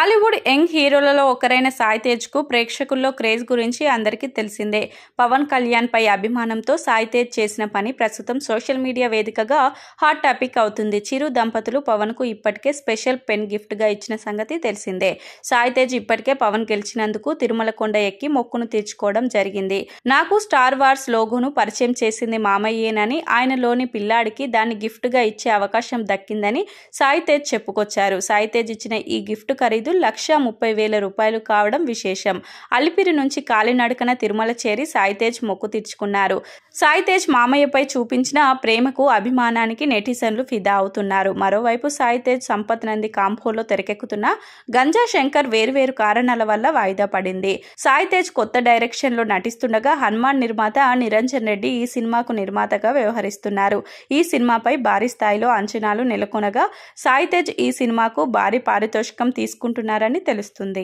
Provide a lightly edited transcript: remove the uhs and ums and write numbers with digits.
Tollywood young హీరోలలో ఒకరైన సాయి తేజ్కు ప్రేక్షకుల్లో craze గురించి అందరికీ తెలిసిందే. పవన్ కళ్యాణ్ పై అభిమానంతో సాయి తేజ్ చేసిన పని ప్రస్తుతం సోషల్ మీడియా వేదికగా హాట్ టాపిక్ అవుతుంది. చిరు దంపతులు పవన్కు ఇప్పటికే స్పెషల్ పెన్ గిఫ్ట్గా ఇచ్చిన సంగతి తెలిసిందే. సాయి తేజ్ ఇప్పటికే పవన్ గెలిచినందుకు తిరుమల కొండ ఎక్కి మొక్కును తీర్చుకోవడం జరిగింది. నాకు స్టార్ వార్స్ లోగోను పరిచయం చేసింది మామయ్యేనని, ఆయనలోని పిల్లాడికి దాన్ని గిఫ్ట్గా ఇచ్చే అవకాశం దక్కిందని సాయి తేజ్ చెప్పుకొచ్చారు. సాయి తేజ్ ఇచ్చిన ఈ గిఫ్ట్ ఖరీదు 1,30,000 రూపాయలు కావడం విశేషం. అలిపిరి నుంచి కాలినడకన తిరుమల చేరి సాయి తేజ్ మొక్కు తీర్చుకున్నారు. సాయి తేజ్ మామయ్యపై చూపించిన ప్రేమకు, అభిమానానికి నెటిజన్లు ఫిదా అవుతున్నారు. మరోవైపు సాయి తేజ్ సంపత్ నంది కాంపోలో తెరకెక్కుతున్న గంజా శంకర్ వేర్వేరు కారణాల వల్ల వాయిదా పడింది. సాయి తేజ్ కొత్త డైరెక్షన్లో నటిస్తుండగా హనుమాన్ నిర్మాత నిరంజన్ రెడ్డి ఈ సినిమాకు నిర్మాతగా వ్యవహరిస్తున్నారు. ఈ సినిమాపై భారీ స్థాయిలో అంచనాలు నెలకొనగా సాయి తేజ్ ఈ సినిమాకు భారీ పారితోషికం తీసుకుంటున్నారని తెలుస్తుంది.